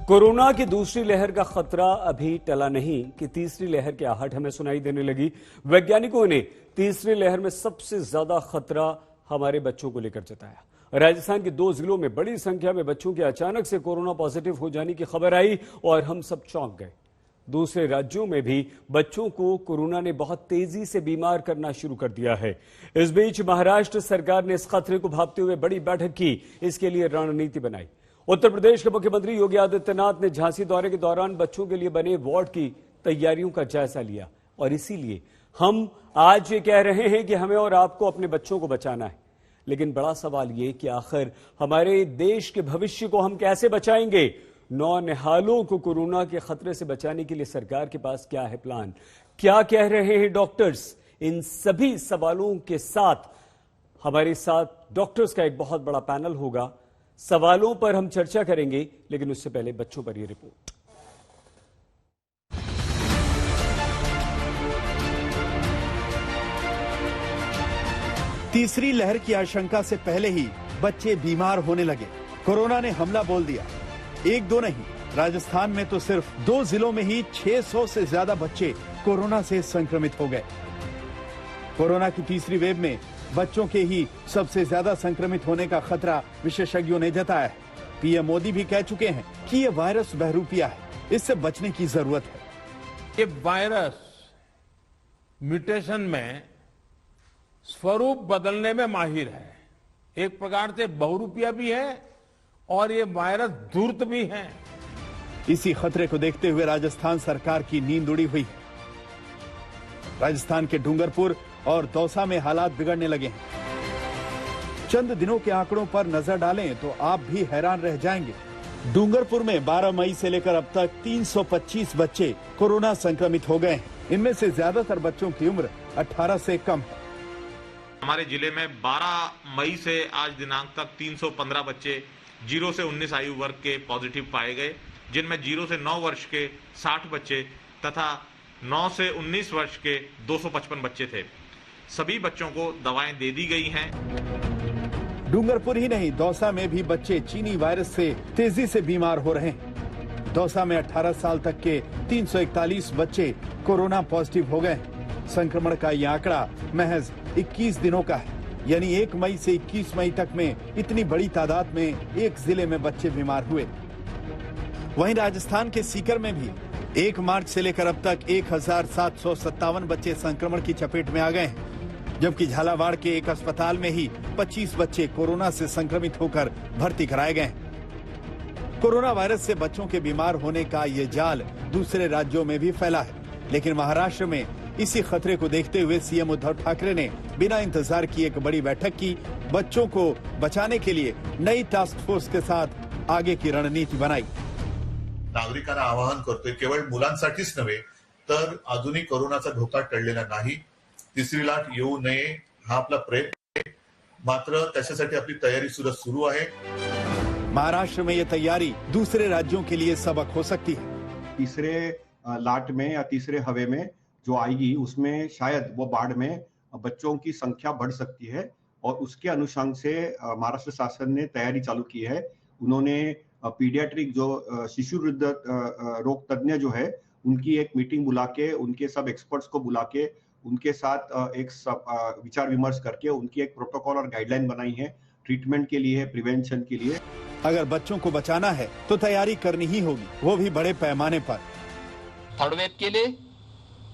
Corona की दूसरी लहर का खतरा अभी टला नहीं कि तीसरी लहर की आहट हमें सुनाई देने लगी। वैज्ञानिकों ने तीसरी लहर में सबसे ज्यादा खतरा हमारे बच्चों को लेकर जताया। राजस्थान के 2 जिलों में बड़ी संख्या में बच्चों के अचानक से कोरोना पॉजिटिव हो जाने की खबर आई और हम सब चौंक गए। दूसरे राज्यों में भी बच्चों को कोरोना ने बहुत तेजी से बीमार करना शुरू कर दिया है। इस बीच महाराष्ट्र सरकार ने इस खतरे को भांपते हुए बड़ी बैठक की, इसके लिए रणनीति बनाई। उत्तर प्रदेश के मुख्यमंत्री योगी आदित्यनाथ ने झांसी दौरे के दौरान बच्चों के लिए बने वार्ड की तैयारियों का जायजा लिया और इसीलिए हम आज ये कह रहे हैं कि हमें और आपको अपने बच्चों को बचाना है। लेकिन बड़ा सवाल ये कि आखिर हमारे देश के भविष्य को हम कैसे बचाएंगे? नौनिहालों को कोरोना के खतरे से बचाने के लिए सरकार के पास क्या है प्लान? क्या कह रहे हैं डॉक्टर्स? इन सभी सवालों के साथ हमारे साथ डॉक्टर्स का एक बहुत बड़ा पैनल होगा। सवालों पर हम चर्चा करेंगे, लेकिन उससे पहले बच्चों पर यह रिपोर्ट। तीसरी लहर की आशंका से पहले ही बच्चे बीमार होने लगे। कोरोना ने हमला बोल दिया। 1-2 नहीं, राजस्थान में तो सिर्फ 2 जिलों में ही 600 से ज्यादा बच्चे कोरोना से संक्रमित हो गए। कोरोना की तीसरी वेव में बच्चों के ही सबसे ज्यादा संक्रमित होने का खतरा विशेषज्ञों ने जताया है। पीएम मोदी भी कह चुके हैं कि ये वायरस बहरूपिया है, इससे बचने की जरूरत है। ये वायरस म्यूटेशन में स्वरूप बदलने में माहिर है। एक प्रकार से बहुरूपिया भी है और ये वायरस धूर्त भी है। इसी खतरे को देखते हुए राजस्थान सरकार की नींद उड़ी हुई है। राजस्थान के डूंगरपुर और दौसा में हालात बिगड़ने लगे हैं। चंद दिनों के आंकड़ों पर नजर डालें तो आप भी हैरान रह जाएंगे। डूंगरपुर में 12 मई से लेकर अब तक 325 बच्चे कोरोना संक्रमित हो गए हैं। इनमें से ज्यादातर बच्चों की उम्र 18 से कम है। हमारे जिले में 12 मई से आज दिनांक तक 315 बच्चे 0 से 19 आयु वर्ग के पॉजिटिव पाए गए, जिनमें 0 से 9 वर्ष के 60 बच्चे तथा 9 से 19 वर्ष के 255 बच्चे थे। सभी बच्चों को दवाएं दे दी गई हैं। डूंगरपुर ही नहीं, दौसा में भी बच्चे चीनी वायरस से तेजी से बीमार हो रहे हैं। दौसा में 18 साल तक के 341 बच्चे कोरोना पॉजिटिव हो गए। संक्रमण का यह आंकड़ा महज 21 दिनों का है, यानी 1 मई से 21 मई तक में इतनी बड़ी तादाद में एक जिले में बच्चे बीमार हुए। वहीं राजस्थान के सीकर में भी 1 मार्च से लेकर अब तक 1757 बच्चे संक्रमण की चपेट में आ गए हैं, जबकि झालावाड़ के एक अस्पताल में ही 25 बच्चे कोरोना से संक्रमित होकर भर्ती कराए गए हैं। कोरोना वायरस से बच्चों के बीमार होने का ये जाल दूसरे राज्यों में भी फैला है, लेकिन महाराष्ट्र में इसी खतरे को देखते हुए सीएम उद्धव ठाकरे ने बिना इंतजार किए एक बड़ी बैठक की। बच्चों को बचाने के लिए नई टास्क फोर्स के साथ आगे की रणनीति बनाई। नागरिकांना आवाहन करतोय, केवळ मुलांसाठीच नव्हे तर अजूनही कोरोनाचा धोका टळलेला नाही, तिसरी लाट येऊ नये हा आपला प्रयत्न आहे। मात्र त्याच्यासाठी आपली तयारी सुरू आहे। महाराष्ट्र में ये तैयारी दूसरे राज्यों के लिए सबक हो सकती है। तीसरे लाट में या तीसरे हवे में जो आएगी उसमें शायद वो बाढ़ में बच्चों की संख्या बढ़ सकती है और उसके अनुषंग से महाराष्ट्र शासन ने तैयारी चालू की है। उन्होंने पीडियाट्रिक जो शिशु वृद्ध रोग तज्ञ जो है उनकी एक मीटिंग बुला के, उनके सब एक्सपर्ट्स को बुला के उनके साथ एक विचार विमर्श करके उनकी एक प्रोटोकॉल और गाइडलाइन बनाई है ट्रीटमेंट के लिए, प्रिवेंशन के लिए। अगर बच्चों को बचाना है तो तैयारी करनी ही होगी, वो भी बड़े पैमाने पर। थर्ड वेव के लिए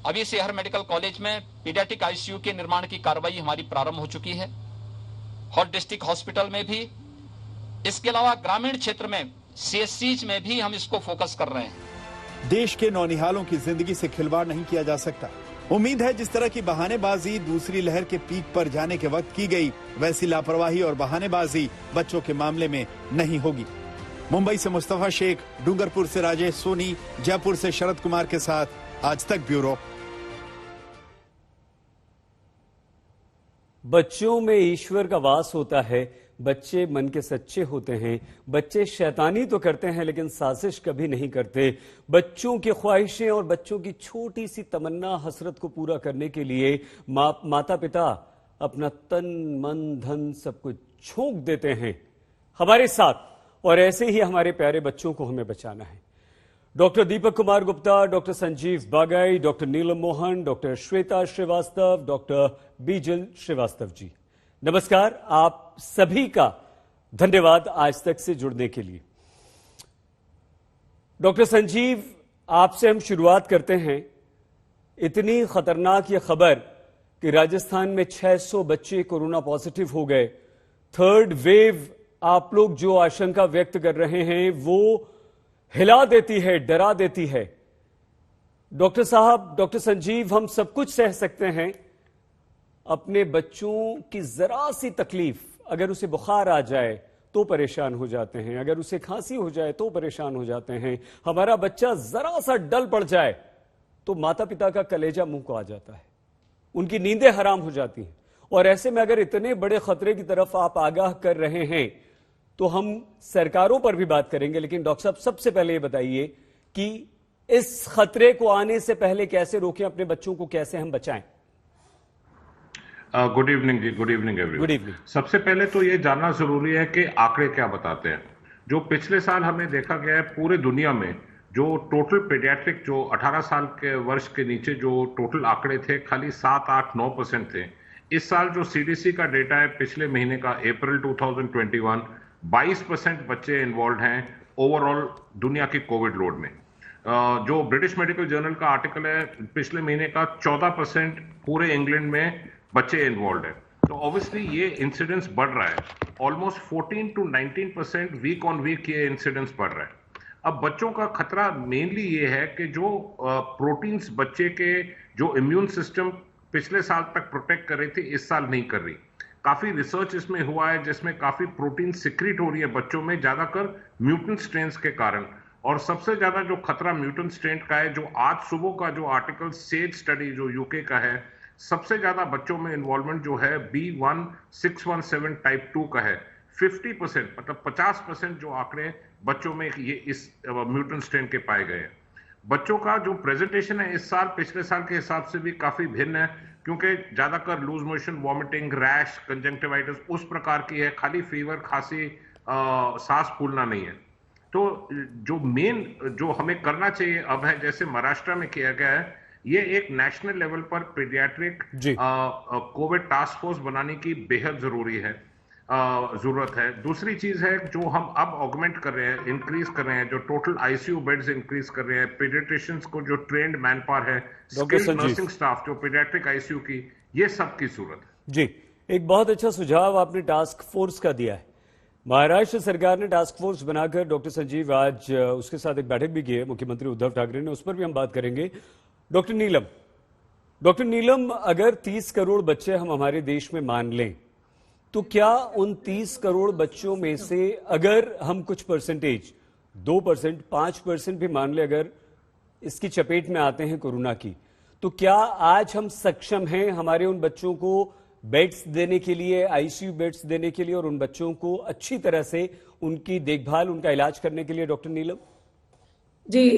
अभी सेहर मेडिकल कॉलेज में पीडियाट्रिक आईसीयू के निर्माण की कार्रवाई हमारी प्रारंभ हो चुकी है। हर डिस्ट्रिक्ट हॉस्पिटल में भी, इसके अलावा ग्रामीण क्षेत्र में सीएससीज में भी हम इसको फोकस कर रहे हैं। देश के नौनिहालों की जिंदगी से खिलवाड़ नहीं किया जा सकता। उम्मीद है जिस तरह की बहानेबाजी दूसरी लहर के पीक पर जाने के वक्त की गई, वैसी लापरवाही और बहानेबाजी बच्चों के मामले में नहीं होगी। मुंबई से मुस्तफा शेख, डूंगरपुर से राजेश सोनी, जयपुर से शरद कुमार के साथ आज तक ब्यूरो। बच्चों में ईश्वर का वास होता है। बच्चे मन के सच्चे होते हैं। बच्चे शैतानी तो करते हैं लेकिन साजिश कभी नहीं करते। बच्चों की ख्वाहिशें और बच्चों की छोटी सी तमन्ना हसरत को पूरा करने के लिए माता पिता अपना तन मन धन सब कुछ झोंक देते हैं। हमारे साथ और ऐसे ही हमारे प्यारे बच्चों को हमें बचाना है। Doctor Deepak Kumar Gupta, doctor Sanjeev बागाई, doctor नीलम मोहन, डॉक्टर श्वेता श्रीवास्तव, डॉक्टर बीजल श्रीवास्तव जी, नमस्कार। आप सभी का धन्यवाद आज तक से जुड़ने के लिए। डॉक्टर संजीव, आपसे हम शुरुआत करते हैं। इतनी खतरनाक ये खबर कि राजस्थान में 600 बच्चे कोरोना पॉजिटिव हो गए। थर्ड वेव आप लोग जो आशंका व्यक्त कर रहे हैं वो हिला देती है, डरा देती है। डॉक्टर साहब, डॉक्टर संजीव, हम सब कुछ सह सकते हैं, अपने बच्चों की जरा सी तकलीफ, अगर उसे बुखार आ जाए तो परेशान हो जाते हैं, अगर उसे खांसी हो जाए तो परेशान हो जाते हैं, हमारा बच्चा जरा सा डल पड़ जाए तो माता पिता का कलेजा मुंह को आ जाता है, उनकी नींदें हराम हो जाती हैं। और ऐसे में अगर इतने बड़े खतरे की तरफ आप आगाह कर रहे हैं तो हम सरकारों पर भी बात करेंगे, लेकिन डॉक्टर साहब सबसे पहले ये बताइए कि इस खतरे को आने से पहले कैसे रोकें, अपने बच्चों को कैसे हम बचाएं। गुड इवनिंग जी, good evening everyone. Good evening. सबसे पहले तो ये जानना जरूरी है कि आंकड़े क्या बताते हैं। जो पिछले साल हमें देखा गया है पूरे दुनिया में, जो टोटल पीडियाट्रिक जो 18 साल के वर्ष के नीचे जो टोटल आंकड़े थे खाली 7-8-9% थे। इस साल जो सीडीसी का डेटा है पिछले महीने का अप्रैल 2021, 22% बच्चे इन्वॉल्व हैं ओवरऑल दुनिया की कोविड लोड में। जो ब्रिटिश मेडिकल जर्नल का आर्टिकल है पिछले महीने का 14% पूरे इंग्लैंड में बच्चे इन्वॉल्व है। तो ऑब्वियसली ये इंसिडेंस बढ़ रहा है, almost 14 to 19% week on week ये इंसिडेंस बढ़ रहा है। अब बच्चों का खतरा मेनली ये है कि जो प्रोटीन्स बच्चे के जो इम्यून सिस्टम पिछले साल तक प्रोटेक्ट कर रही थी इस साल नहीं कर रही। काफी रिसर्च इसमें हुआ है जिसमें काफी प्रोटीन सिक्रीट हो रही है बच्चों में, ज्यादातर म्यूटेंट स्ट्रेन्स के कारण। और सबसे ज्यादा जो खतरा म्यूटेंट स्ट्रेन का है, जो आज सुबह का जो आर्टिकल सेज स्टडी जो यूके का है, सबसे ज्यादा बच्चों में इन्वॉल्वमेंट जो है B1617 टाइप 2 का है। 50% मतलब 50% जो आंकड़े बच्चों में ये इस म्यूटेंट स्ट्रेन के पाए गए हैं। बच्चों का जो प्रेजेंटेशन है इस साल पिछले साल के हिसाब से भी काफी भिन्न है, क्योंकि ज्यादातर loose motion, vomiting, rash, conjunctivitis उस प्रकार की है, खाली फीवर, खांसी, सांस फूलना नहीं है। तो जो मेन जो हमें करना चाहिए अब है, जैसे महाराष्ट्र में किया गया है, ये एक नेशनल लेवल पर पीडियाट्रिक कोविड टास्क फोर्स बनाने की बेहद जरूरी है, जरूरत है। दूसरी चीज है जो हम अब ऑगमेंट कर रहे हैं, इंक्रीज कर रहे हैं, जो टोटल आईसीयू बेड्स इंक्रीज कर रहे हैं, पीडियाट्रिशियंस को जो ट्रेंड मैन पावर है, स्किल्ड नर्सिंग स्टाफ जो पीडियाट्रिक आईसीयू की, ये सब की जरूरत है। जी, एक बहुत अच्छा सुझाव आपने टास्क फोर्स का दिया है। महाराष्ट्र सरकार ने टास्क फोर्स बनाकर, डॉक्टर संजीव आज उसके साथ एक बैठक भी की है मुख्यमंत्री उद्धव ठाकरे ने, उस पर भी हम बात करेंगे। डॉक्टर नीलम, अगर 30 करोड़ बच्चे हम हमारे देश में मान लें तो क्या उन 30 करोड़ बच्चों में से अगर हम कुछ परसेंटेज, 2%, 5% भी मान लें, अगर इसकी चपेट में आते हैं कोरोना की, तो क्या आज हम सक्षम हैं हमारे उन बच्चों को बेड्स देने के लिए, आईसीयू बेड्स देने के लिए और उन बच्चों को अच्छी तरह से उनकी देखभाल, उनका इलाज करने के लिए? Doctor Neelam ji,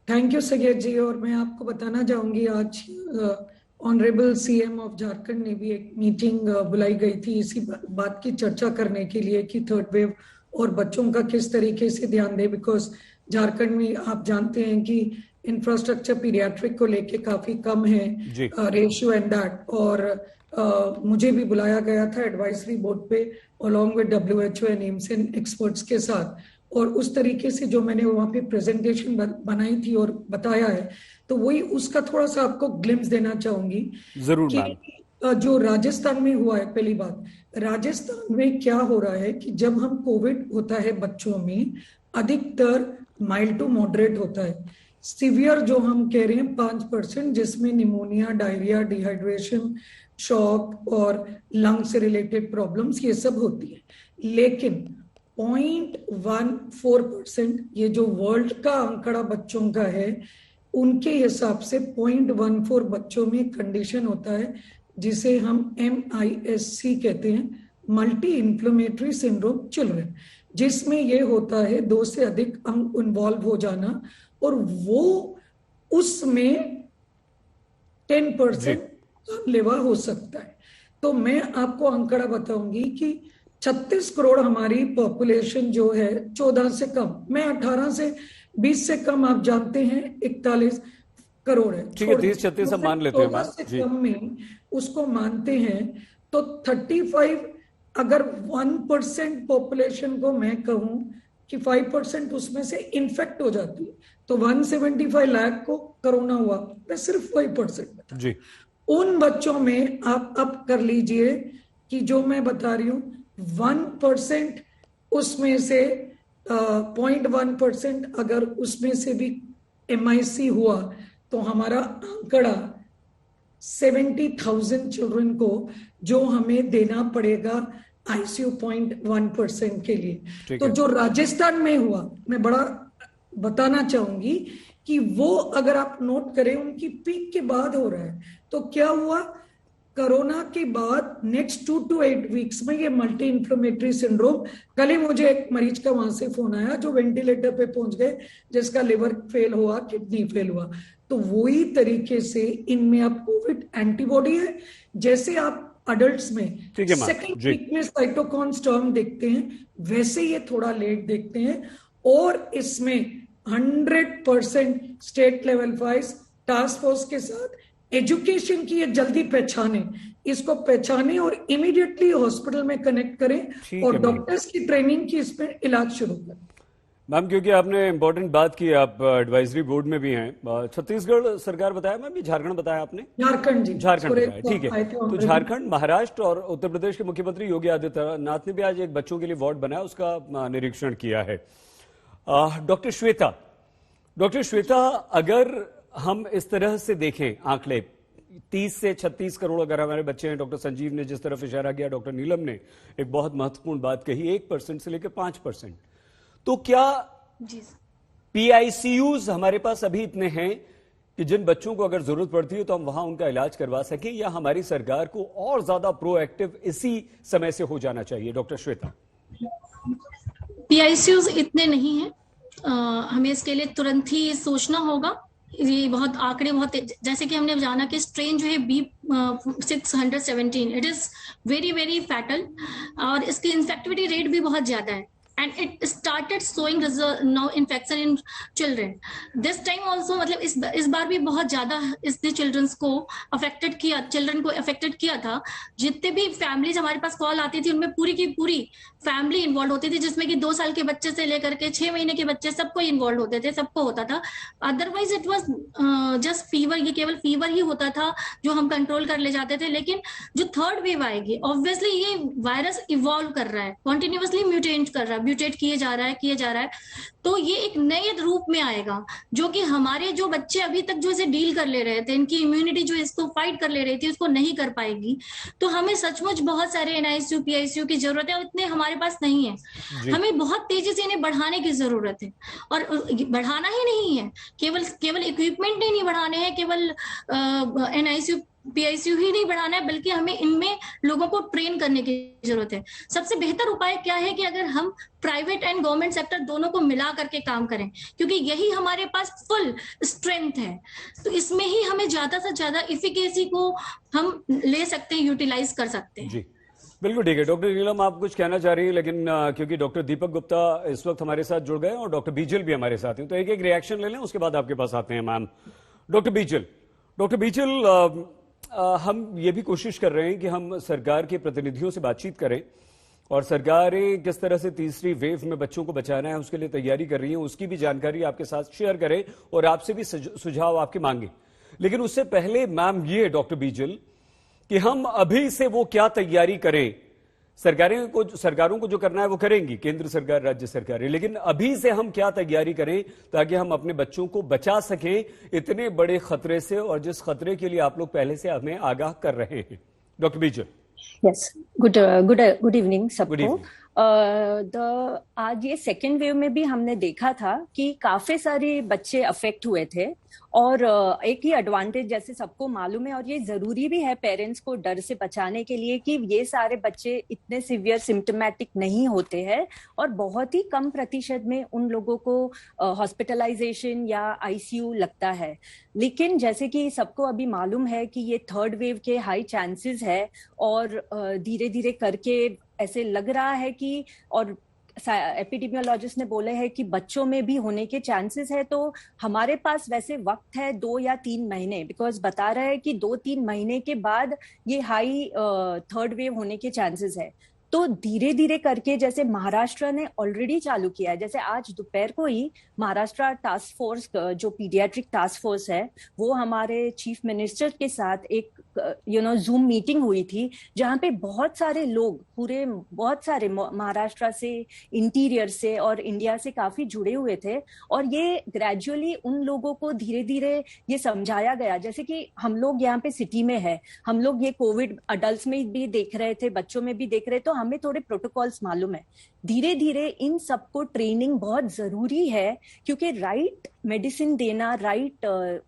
thank you सगेत जी। और मैं आपको बताना चाहूंगी, आज ऑनरेबल सीएम ऑफ झारखंड ने भी एक मीटिंग बुलाई गई थी इसी बात की चर्चा करने के लिए कि थर्ड वेव और बच्चों का किस तरीके से ध्यान दे, बिकॉज झारखंड में आप जानते हैं कि इंफ्रास्ट्रक्चर पीडियाट्रिक को लेके काफी कम है, रेशियो एंड दैट। और मुझे भी बुलाया गया था एडवाइजरी बोर्ड पे along with WHO and AIIMS experts के साथ, और उस तरीके से जो मैंने वहां पे प्रेजेंटेशन बनाई थी और बताया है, तो वही उसका थोड़ा सा आपको ग्लिम्स देना चाहूंगी। जरूर कि जो राजस्थान में हुआ है, पहली बात, राजस्थान में क्या हो रहा है कि जब हम कोविड होता है बच्चों में, अधिकतर माइल्ड टू मॉडरेट होता है। सीवियर जो हम कह रहे हैं 5%, जिसमें निमोनिया, डायरिया, डिहाइड्रेशन, शॉक और लंग से रिलेटेड प्रॉब्लम्स ये सब होती है। लेकिन 0.14%, ये जो वर्ल्ड का आंकड़ा बच्चों का है, उनके हिसाब से 0.14 बच्चों में कंडीशन होता है जिसे हम MIS-C कहते हैं, मल्टी इन्फ्लेमेटरी सिंड्रोम चिल्ड्रन, जिसमें ये होता है 2 से अधिक अंग इन्वॉल्व हो जाना, और वो उसमें 10% जानलेवा हो सकता है। तो मैं आपको आंकड़ा बताऊंगी कि 36 करोड़ हमारी पॉपुलेशन जो है 14 से कम, मैं 18 से 20 से कम आप जानते हैं 41 करोड़ है। ठीक है, 30-36 हम मान लेते हैं 14 से कम में उसको मानते हैं तो 35, अगर 1% पॉपुलेशन को मैं कहूं कि 5% उसमें से इन्फेक्ट हो जाती है तो 175 लाख को कोरोना हुआ, मैं सिर्फ 5% जी। उन बच्चों में आप अब कर लीजिए कि जो मैं बता रही हूं 1% उसमें से 0.1% अगर उसमें से भी MIC हुआ तो हमारा आंकड़ा 70,000 चिल्ड्रन को जो हमें देना पड़ेगा ICU 0.1% के लिए। तो जो राजस्थान में हुआ, मैं बड़ा बताना चाहूंगी कि वो अगर आप नोट करें उनकी पीक के बाद हो रहा है। तो क्या हुआ, कोरोना के बाद नेक्स्ट 2 to 8 वीक्स में ये मल्टी इन्फ्लेमेटरी सिंड्रोम, कल ही मुझे एक मरीज का वहां से फोन आया जो वेंटिलेटर पे पहुंच गए, जिसका लिवर फेल हुआ, किडनी फेल हुआ। तो वही तरीके से इनमें अब कोविड एंटीबॉडी है, जैसे आप अडल्ट्स में सेकेंड वीक में साइटोकाइन स्टॉर्म देखते हैं, वैसे ये थोड़ा लेट देखते हैं। और इसमें 100% state level wise task force के साथ एजुकेशन की ये जल्दी पहचाने, इसको पहचाने और इमीडिएटली हॉस्पिटल में कनेक्ट करें और डॉक्टर्स की ट्रेनिंग की इसमें इलाज शुरू करें। मैम, क्योंकि आपने इंपॉर्टेंट बात की, आप एडवाइजरी बोर्ड में भी हैं। छत्तीसगढ़ सरकार बताया मैम, ये झारखंड बताया आपने? झारखंड जी, झारखंड बताया, ठीक है। तो झारखंड, महाराष्ट्र और उत्तर प्रदेश के मुख्यमंत्री योगी आदित्यनाथ ने भी आज एक बच्चों के लिए वार्ड बनाया, उसका निरीक्षण किया है। डॉक्टर श्वेता, अगर हम इस तरह से देखें आंकड़े, 30 से 36 करोड़ अगर हमारे बच्चे हैं, डॉक्टर संजीव ने जिस तरफ इशारा किया, डॉक्टर नीलम ने एक बहुत महत्वपूर्ण बात कही, 1% से लेकर 5%, तो क्या PICUs हमारे पास अभी इतने हैं कि जिन बच्चों को अगर जरूरत पड़ती है तो हम वहां उनका इलाज करवा सकें, या हमारी सरकार को और ज्यादा प्रोएक्टिव इसी समय से हो जाना चाहिए? डॉक्टर श्वेता। PICUs इतने नहीं हैं, हमें इसके लिए तुरंत ही सोचना होगा। ये बहुत आंकड़े बहुत, जैसे कि हमने जाना कि स्ट्रेन जो है B617 it is very very fatal और इसकी इन्फेक्टिविटी रेट भी बहुत ज्यादा है। And it started showing now infection in children. This time also, मतलब इस बार भी बहुत ज्यादा इसने चिल्ड्रंस को अफेक्टेड किया, चिल्ड्रन को अफेक्टेड किया था। जितने भी फैमिलीज हमारे पास कॉल आती थी उनमें पूरी की पूरी फैमिली इन्वॉल्व होती थी, जिसमें कि 2 साल के बच्चे से लेकर के 6 महीने के बच्चे सबको इन्वॉल्व होते थे, सबको होता था। Otherwise it was just fever, ये केवल फीवर ही होता था जो हम कंट्रोल कर ले जाते थे। लेकिन जो थर्ड वेव आएगी, ऑब्वियसली ये वायरस इवॉल्व कर रहा है, कॉन्टिन्यूसली म्यूटेट कर रहा है, म्यूटेट किए जा रहा है, तो ये एक नए रूप में आएगा जो कि हमारे जो बच्चे अभी तक जो इसे डील कर ले रहे थे, इनकी इम्यूनिटी जो इसको फाइट कर ले रही थी उसको नहीं कर पाएगी। तो हमें सचमुच बहुत सारे NICU PICU की जरूरत है, और इतने हमारे पास नहीं है। हमें बहुत तेजी से इन्हें बढ़ाने की जरूरत है, और बढ़ाना ही नहीं है, केवल इक्विपमेंट नहीं बढ़ाने हैं, केवल NICU PICU ही नहीं बढ़ाना है, बल्कि हमें इनमें लोगों को ट्रेन करने की जरूरत है। सबसे बेहतर उपाय क्या है कि अगर हम प्राइवेट एंड गवर्नमेंट सेक्टर दोनों को मिला करके काम करें, क्योंकि यही हमारे पास फुल स्ट्रेंथ है, तो इसमें ही हमें ज्यादा से ज्यादा इफिकेसी को हम ले सकते हैं, यूटिलाइज कर सकते हैं। जी बिल्कुल ठीक है। डॉक्टर नीलम, आप कुछ कहना चाह रही है, लेकिन क्योंकि डॉक्टर दीपक गुप्ता इस वक्त हमारे साथ जुड़ गए और डॉक्टर बीजल भी हमारे साथ हैं, तो एक एक रिएक्शन ले लें, उसके बाद आपके पास आते हैं मैम। डॉक्टर बीजल, हम ये भी कोशिश कर रहे हैं कि हम सरकार के प्रतिनिधियों से बातचीत करें, और सरकारें किस तरह से तीसरी वेव में बच्चों को बचाना है उसके लिए तैयारी कर रही हैं, उसकी भी जानकारी आपके साथ शेयर करें और आपसे भी सुझाव आपके मांगे। लेकिन उससे पहले मैम, ये डॉक्टर बीजल कि हम अभी से वो क्या तैयारी करें, सरकारों को जो करना है वो करेंगी, केंद्र सरकार, राज्य सरकारें, लेकिन अभी से हम क्या तैयारी करें ताकि हम अपने बच्चों को बचा सकें इतने बड़े खतरे से, और जिस खतरे के लिए आप लोग पहले से हमें आगाह कर रहे हैं? डॉक्टर बीजल। यस, गुड इवनिंग सबको। आज ये सेकेंड वेव में भी हमने देखा था कि काफी सारे बच्चे अफेक्ट हुए थे, और एक ही एडवांटेज जैसे सबको मालूम है, और ये जरूरी भी है पेरेंट्स को डर से बचाने के लिए, कि ये सारे बच्चे इतने सीवियर सिम्टोमेटिक नहीं होते हैं, और बहुत ही कम प्रतिशत में उन लोगों को हॉस्पिटलाइजेशन या ICU लगता है। लेकिन जैसे कि सबको अभी मालूम है कि ये थर्ड वेव के हाई चांसेस है, और धीरे धीरे करके ऐसे लग रहा है कि, और एपिडेमियोलॉजिस्ट ने बोले हैं कि बच्चों में भी होने के चांसेस है, तो हमारे पास वैसे वक्त है 2 या 3 महीने, बिकॉज बता रहे हैं कि 2-3 महीने के बाद ये हाई थर्ड वेव होने के चांसेस है। तो धीरे धीरे करके, जैसे महाराष्ट्र ने ऑलरेडी चालू किया है, जैसे आज दोपहर को ही महाराष्ट्र टास्क फोर्स, जो पीडियाट्रिक टास्क फोर्स है, वो हमारे चीफ मिनिस्टर के साथ एक जूम मीटिंग हुई थी, जहां पे बहुत सारे लोग, बहुत सारे महाराष्ट्र से, इंटीरियर से और इंडिया से काफी जुड़े हुए थे, और ये ग्रेजुअली उन लोगों को धीरे धीरे ये समझाया गया। जैसे कि हम लोग यहाँ पे सिटी में है, हम लोग ये कोविड अडल्ट में भी देख रहे थे, बच्चों में भी देख रहे, तो हमें थोड़े प्रोटोकॉल्स मालूम है। धीरे धीरे इन सबको ट्रेनिंग बहुत जरूरी है, क्योंकि राइट मेडिसिन देना, राइट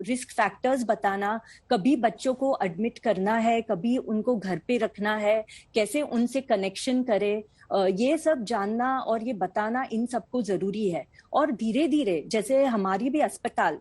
रिस्क फैक्टर्स बताना, कभी बच्चों को एडमिट करना है, कभी उनको घर पे रखना है, कैसे उनसे कनेक्शन करे, ये सब जानना और ये बताना इन सबको जरूरी है। और धीरे धीरे, जैसे हमारी भी अस्पताल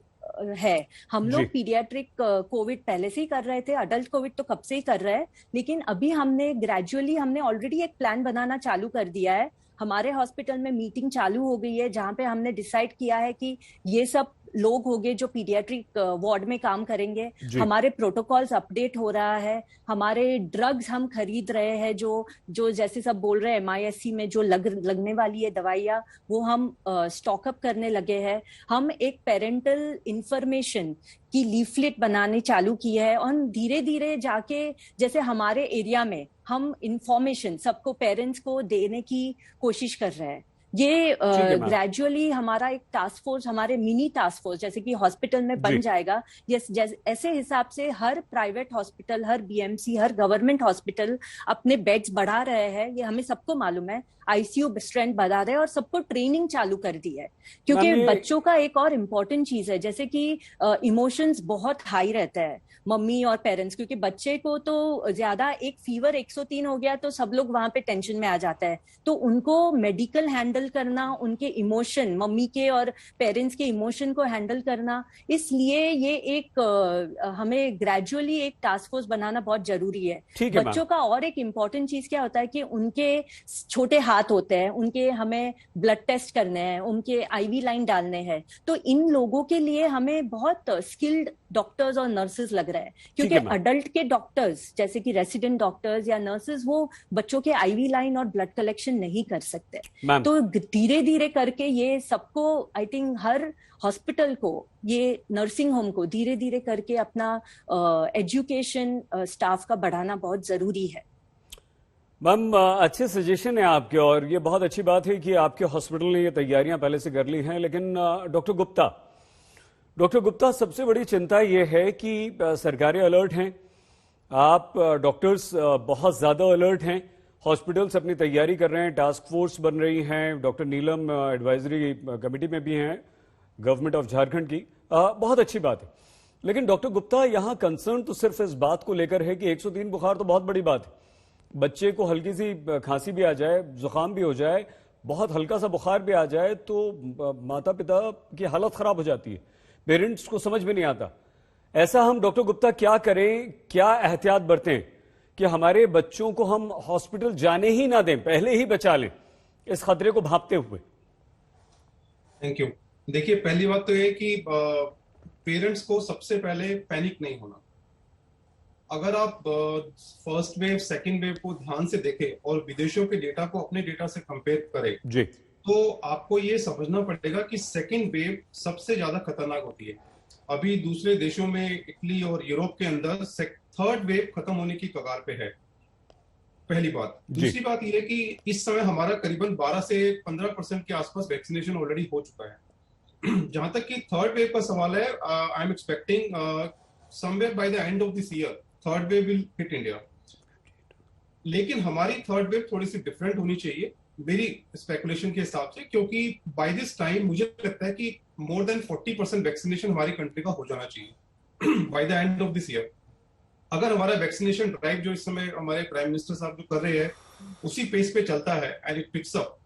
है, हम लोग पीडियाट्रिक कोविड पहले से ही कर रहे थे, अडल्ट कोविड तो कब से ही कर रहे हैं, लेकिन अभी हमने ग्रेजुअली ऑलरेडी एक प्लान बनाना चालू कर दिया है। हमारे हॉस्पिटल में मीटिंग चालू हो गई है, जहां पे हमने डिसाइड किया है कि ये सब लोग होंगे जो पीडियाट्रिक वार्ड में काम करेंगे। हमारे प्रोटोकॉल्स अपडेट हो रहा है, हमारे ड्रग्स हम खरीद रहे हैं, जो जैसे सब बोल रहे हैं MISC में जो लगने वाली है दवाइयाँ, वो हम स्टॉकअप करने लगे हैं। हम एक पेरेंटल इंफॉर्मेशन की लीफलेट बनाने चालू की है, और धीरे धीरे जाके, जैसे हमारे एरिया में हम इंफॉर्मेशन सबको, पेरेंट्स को देने की कोशिश कर रहे हैं। ये ग्रेजुअली हमारा एक टास्क फोर्स, हमारे मिनी टास्क फोर्स जैसे कि हॉस्पिटल में बन जाएगा। ऐसे हिसाब से हर प्राइवेट हॉस्पिटल, हर BMC, हर गवर्नमेंट हॉस्पिटल अपने बेड्स बढ़ा रहे हैं, ये हमें सबको मालूम है। ICU स्ट्रेंथ बढ़ा रहे हैं और सबको ट्रेनिंग चालू कर दी है, क्योंकि बच्चों का एक और इम्पोर्टेंट चीज है, जैसे कि इमोशंस बहुत हाई रहता है मम्मी और पेरेंट्स, क्योंकि बच्चे को तो ज्यादा एक फीवर 103 हो गया तो सब लोग वहां पे टेंशन में आ जाता है, तो उनको मेडिकल हैंडल करना, उनके इमोशन, मम्मी के और पेरेंट्स के इमोशन को हैंडल करना, इसलिए ये एक हमें ग्रेजुअली एक टास्क फोर्स बनाना बहुत जरूरी है। बच्चों का और एक इम्पोर्टेंट चीज क्या होता है कि उनके छोटे हाथ होते हैं, उनके हमें ब्लड टेस्ट करने हैं, उनके IV लाइन डालने हैं, तो इन लोगों के लिए हमें बहुत स्किल्ड डॉक्टर्स और नर्सेज लग रहा है, क्योंकि अडल्ट के डॉक्टर्स जैसे कि रेसिडेंट डॉक्टर्स या नर्सेज वो बच्चों के IV लाइन और ब्लड कलेक्शन नहीं कर सकते। तो धीरे धीरे करके ये सबको, आई थिंक हर हॉस्पिटल को, ये नर्सिंग होम को धीरे धीरे करके अपना एजुकेशन स्टाफ का बढ़ाना बहुत जरूरी है। मैम, अच्छे सजेशन है आपके, और ये बहुत अच्छी बात है कि आपके हॉस्पिटल ने ये तैयारियां पहले से कर ली हैं। लेकिन डॉक्टर गुप्ता, सबसे बड़ी चिंता ये है कि सरकारें अलर्ट हैं, आप डॉक्टर्स बहुत ज्यादा अलर्ट हैं, हॉस्पिटल्स अपनी तैयारी कर रहे हैं, टास्क फोर्स बन रही हैं, डॉक्टर नीलम एडवाइजरी कमेटी में भी हैं गवर्नमेंट ऑफ झारखंड की, बहुत अच्छी बात है। लेकिन डॉक्टर गुप्ता, यहां कंसर्न तो सिर्फ इस बात को लेकर है कि 103 बुखार तो बहुत बड़ी बात है, बच्चे को हल्की सी खांसी भी आ जाए, जुकाम भी हो जाए, बहुत हल्का सा बुखार भी आ जाए तो माता पिता की हालत खराब हो जाती है, पेरेंट्स को समझ में नहीं आता। ऐसा हम डॉक्टर गुप्ता क्या करें, क्या एहतियात बरतें कि हमारे बच्चों को हम हॉस्पिटल जाने ही ना दें, पहले ही बचा लें इस खतरे को भांपते हुए? Thank you. देखिए, पहली बात तो ये कि पेरेंट्स को सबसे पहले पैनिक नहीं होना। अगर आप फर्स्ट वेव, सेकंड वेव को ध्यान से देखें और विदेशों के डेटा को अपने डेटा से कंपेयर करें जी, तो आपको ये समझना पड़ेगा कि सेकंड वेव सबसे ज्यादा खतरनाक होती है। अभी दूसरे देशों में, इटली और यूरोप के अंदर थर्ड वेव खत्म होने की कगार पे है, पहली बाट। दूसरी बात यह है कि इस समय हमारा करीबन 12 से 15% के आसपास वैक्सीनेशन ऑलरेडी हो चुका है। जहां तक कि थर्ड वेव का सवाल है, I am expecting somewhere by the end of this year third wave will hit India. लेकिन हमारी थर्ड वेव थोड़ी सी डिफरेंट होनी चाहिए मेरी स्पेकुलेशन के हिसाब से, क्योंकि बाय दिस टाइम मुझे लगता है कि मोर देन 40% वैक्सीनेशन हमारी कंट्री का हो जाना चाहिए by the end of this year. अगर हमारा वैक्सीनेशन ड्राइव जो इस समय हमारे प्राइम मिनिस्टर साहब जो कर रहे हैं उसी पेस पे चलता है एंड इट पिक्स अप,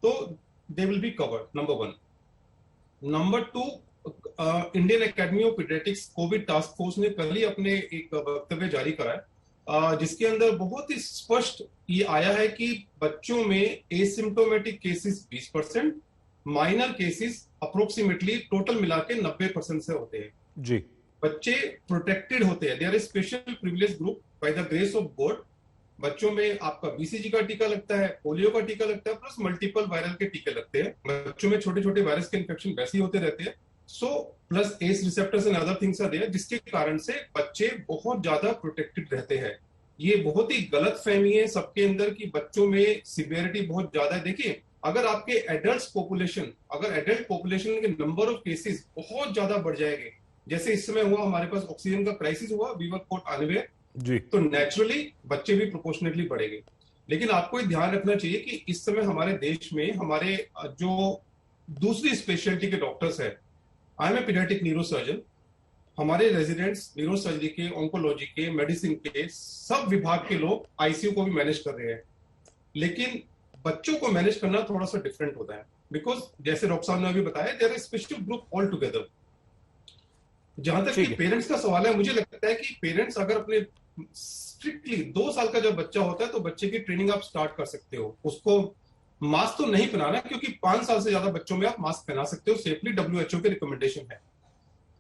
तो they will be covered, number 1। Number 2, Indian academy of paediatrics Covid task force ने कल ही अपने एक वक्तव्य जारी करा है जिसके अंदर बहुत ही स्पष्ट ये आया है कि बच्चों में asymptomatic cases 20%, minor cases approximately total मिला के 90% से होते हैं। जी, बच्चे प्रोटेक्टेड होते हैं। They are a special privilege group by the grace of God. बच्चों में आपका बीसीजी का टीका लगता है, पोलियो का टीका लगता है, प्लस मल्टीपल वायरल के टीके लगते हैं। बच्चों में छोटे छोटे वायरस के इन्फेक्शन वैसे ही होते रहते हैं। So plus S receptors and other things are there, जिसके कारण से बच्चे बहुत ज्यादा प्रोटेक्टेड रहते हैं। ये बहुत ही गलत फहमी है सबके अंदर कि बच्चों में सिवियरिटी बहुत ज्यादा है। देखिए, अगर आपके एडल्ट पॉपुलेशन के नंबर ऑफ केसेस बहुत ज्यादा बढ़ जाएंगे, जैसे इस समय हुआ, हमारे पास ऑक्सीजन का क्राइसिस हुआ, वी वर कॉट अनअवेयर जी, तो नेचुरली बच्चे भी प्रोपोर्शनेटली बढ़ेंगे। लेकिन आपको ये ध्यान रखना चाहिए कि इस समय हमारे देश में हमारे जो दूसरी स्पेशलिटी के डॉक्टर्स है, I am a paediatric neurosurgeon, हमारे रेजिडेंट्स न्यूरोसर्जरी के, ऑन्कोलॉजी के, मेडिसिन के सब विभाग के लोग आईसीयू को भी मैनेज कर रहे हैं। लेकिन बच्चों को मैनेज करना थोड़ा सा डिफरेंट होता है, बिकॉज जैसे डॉक्टर साहब ने अभी बताया, there is special group all together. जहां तक कि पेरेंट्स का सवाल है, मुझे लगता है कि पेरेंट्स अगर अपने स्ट्रिक्टली 2 साल का जब बच्चा होता है तो बच्चे की ट्रेनिंग आप स्टार्ट कर सकते हो। उसको मास्क तो नहीं पहनाना, क्योंकि 5 साल से ज्यादा बच्चों में आप मास्क पहना सकते हो सेफली, WHO के रिकमेंडेशन है।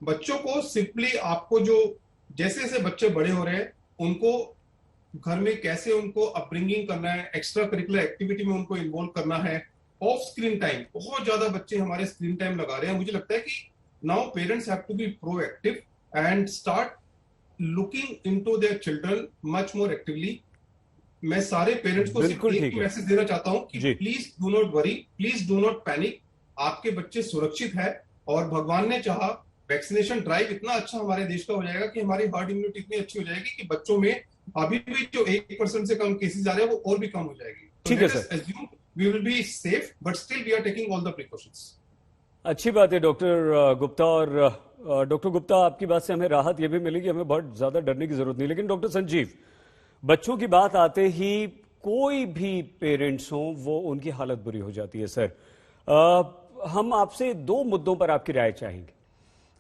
बच्चों को सिंपली आपको जो जैसे जैसे बच्चे बड़े हो रहे हैं, उनको घर में कैसे उनको अपब्रिंगिंग करना है, एक्स्ट्रा करिकुलर एक्टिविटी में उनको इन्वॉल्व करना है। ऑफ स्क्रीन टाइम, बहुत ज्यादा बच्चे हमारे स्क्रीन टाइम लगा रहे हैं। मुझे लगता है कि now parents have to be proactive and start looking into their children much more actively. मैं सारे पेरेंट्स को सिर्फ एक मैसेज देना चाहता हूं कि please do not worry, please do not panic. आपके बच्चे सुरक्षित है, और भगवान ने चाहा वैक्सीनेशन ड्राइव इतना अच्छा हमारे देश का हो जाएगा कि हमारी हर्ड इम्यूनिटी इतनी अच्छी हो जाएगी कि बच्चों में अभी भी जो 1% से कम केसेस आ रहे हैं वो और भी कम हो जाएगी। ठीक है sir, we will be safe, but still we are taking all the precautions. अच्छी बात है डॉक्टर गुप्ता। और डॉक्टर गुप्ता, आपकी बात से हमें राहत यह भी मिली कि हमें बहुत ज्यादा डरने की जरूरत नहीं। लेकिन डॉक्टर संजीव, बच्चों की बात आते ही कोई भी पेरेंट्स हो, वो उनकी हालत बुरी हो जाती है। सर, हम आपसे 2 मुद्दों पर आपकी राय चाहेंगे।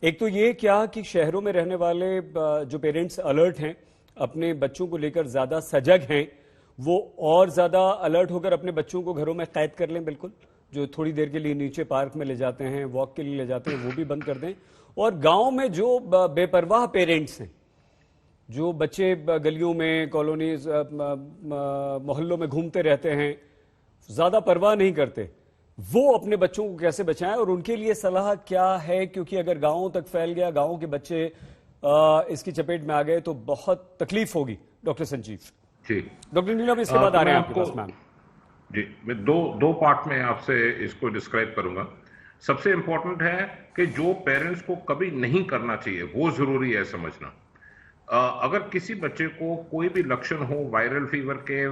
एक तो ये क्या कि शहरों में रहने वाले जो पेरेंट्स अलर्ट हैं, अपने बच्चों को लेकर ज्यादा सजग हैं, वो और ज्यादा अलर्ट होकर अपने बच्चों को घरों में कैद कर लें। बिल्कुल, जो थोड़ी देर के लिए नीचे पार्क में ले जाते हैं, वॉक के लिए ले जाते हैं, वो भी बंद कर दें। और गांव में जो बेपरवाह पेरेंट्स हैं, जो बच्चे गलियों में, कॉलोनीज, मोहल्लों में घूमते रहते हैं, ज्यादा परवाह नहीं करते, वो अपने बच्चों को कैसे बचाएं और उनके लिए सलाह क्या है? क्योंकि अगर गांवों तक फैल गया, गांवों के बच्चे इसकी चपेट में आ गए तो बहुत तकलीफ होगी। डॉक्टर संजीव जी, डॉक्टर नीलम, इसके बाद आ रहे हैं आपके पास। मैम जी, मैं दो पार्ट में आपसे इसको डिस्क्राइब करूंगा। सबसे इंपॉर्टेंट है कि जो पेरेंट्स को कभी नहीं करना चाहिए, वो जरूरी है समझना। अगर किसी बच्चे को कोई भी लक्षण हो वायरल फीवर के,